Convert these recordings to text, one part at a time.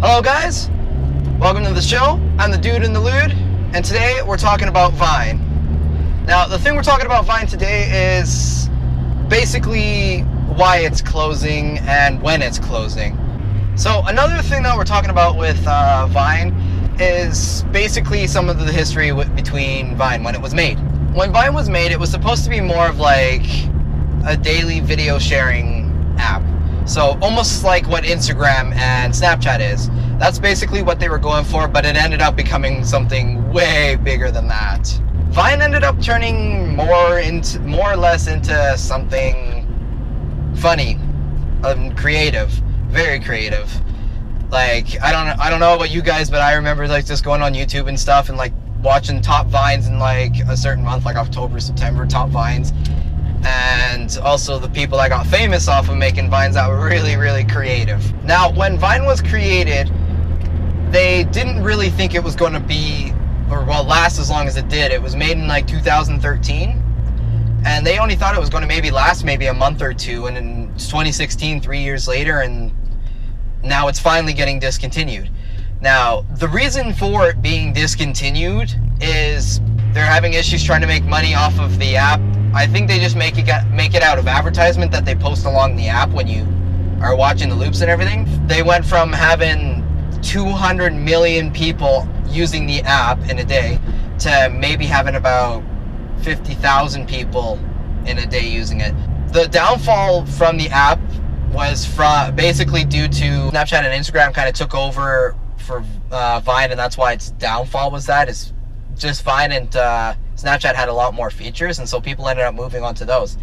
Hello guys, welcome to the show. I'm the dude in the lewd, and today we're talking about Vine. Now, the thing we're talking about Vine today is basically why it's closing and when it's closing. So another thing that we're talking about with Vine is basically some of the history between Vine when it was made. When Vine was made, it was supposed to be more of like a daily video sharing app. So almost like what Instagram and Snapchat is. That's basically what they were going for, but it ended up becoming something way bigger than that. Vine ended up turning more or less into something funny, creative, very creative. Like I don't know about you guys, but I remember like just going on YouTube and stuff and like watching top Vines in like a certain month, like October, September, top Vines. And also the people that got famous off of making Vines that were really, really creative. Now, when Vine was created, they didn't really think it was going to be, or well, last as long as it did. It was made in like 2013, and they only thought it was going to last maybe a month or two, and in 2016, 3 years later, and now it's finally getting discontinued. Now, the reason for it being discontinued is they're having issues trying to make money off of the app. I think they just make it out of advertisement that they post along the app when you are watching the loops and everything. They went from having 200 million people using the app in a day to maybe having about 50,000 people in a day using it. The downfall from the app was basically due to Snapchat and Instagram kind of took over for Vine, and that's why its downfall was that. Is just Vine and Snapchat had a lot more features, and so people ended up moving on to those.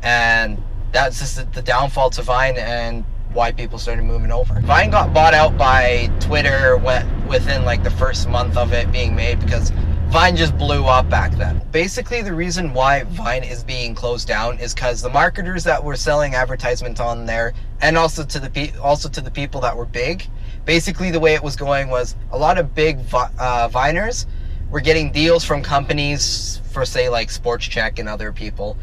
And that's just the downfall to Vine and why people started moving over. Vine got bought out by Twitter within like the first month of it being made, because Vine just blew up back then. Basically, the reason why Vine is being closed down is because the marketers that were selling advertisements on there, and also to the people that were big, basically the way it was going was a lot of big Viners were getting deals from companies for, say, like Sports Check and other people.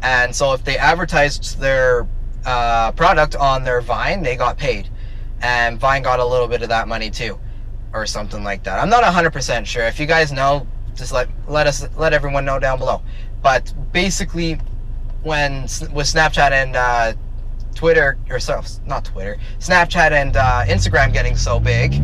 And so if they advertised their product on their Vine, they got paid. And Vine got a little bit of that money too, or something like that. I'm not 100% sure. If you guys know, just let everyone know down below. But basically, with Snapchat and Twitter, or sorry, not Twitter, Snapchat and Instagram getting so big,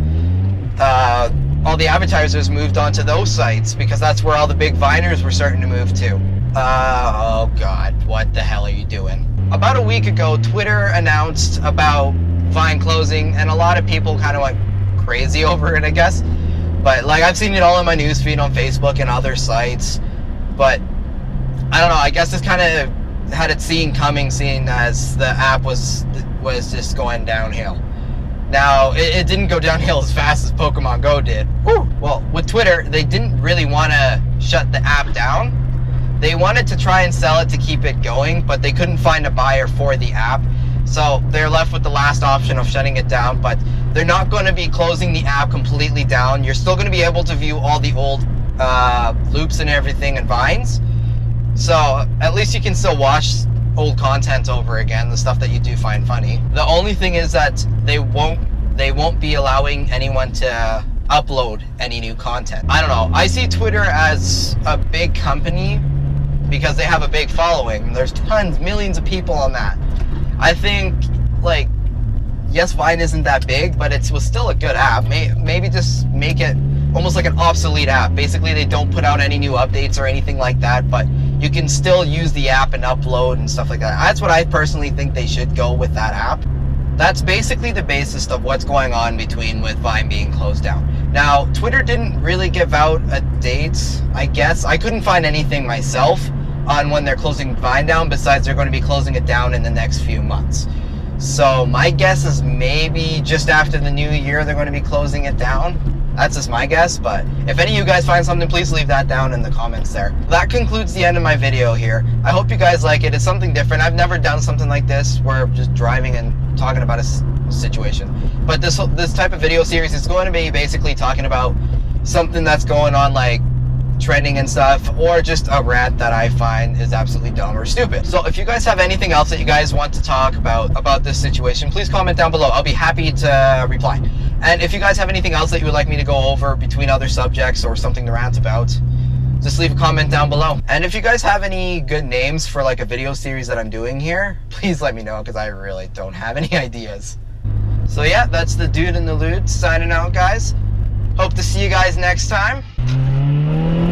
all the advertisers moved onto those sites because that's where all the big Viners were starting to move to. Oh God, what the hell are you doing? About a week ago, Twitter announced about Vine closing, and a lot of people kind of went crazy over it, I guess. But like, I've seen it all in my newsfeed on Facebook and other sites. But I don't know, I guess this kind of had it coming, seeing as the app was just going downhill. Now, it didn't go downhill as fast as Pokemon Go did. Woo! Well, with Twitter, they didn't really want to shut the app down. They wanted to try and sell it to keep it going, but they couldn't find a buyer for the app. So they're left with the last option of shutting it down, but they're not going to be closing the app completely down. You're still going to be able to view all the old loops and everything and Vines. So at least you can still watch old content over again, the stuff that you do find funny. The only thing is that they won't be allowing anyone to upload any new content. I don't know. I see Twitter as a big company because they have a big following. There's millions of people on that. I think, like, yes, Vine isn't that big, but it was still a good app. Maybe just make it almost like an obsolete app. Basically, they don't put out any new updates or anything like that, but you can still use the app and upload and stuff like that. That's what I personally think they should go with that app. That's basically the basis of what's going on with Vine being closed down. Now, Twitter didn't really give out a date, I guess. I couldn't find anything myself on when they're closing Vine down, besides they're going to be closing it down in the next few months. So my guess is maybe just after the new year they're going to be closing it down. That's just my guess, but if any of you guys find something, please leave that down in the comments there. That concludes the end of my video here. I hope you guys like it. It's something different. I've never done something like this where I'm just driving and talking about a situation. But this type of video series is going to be basically talking about something that's going on, like trending and stuff, or just a rant that I find is absolutely dumb or stupid. So if you guys have anything else that you guys want to talk about this situation, please comment down below. I'll be happy to reply. And if you guys have anything else that you would like me to go over between other subjects or something to rant about, just leave a comment down below. And if you guys have any good names for like a video series that I'm doing here, please let me know, because I really don't have any ideas. So yeah, that's the dude in the lewd signing out, guys. Hope to see you guys next time.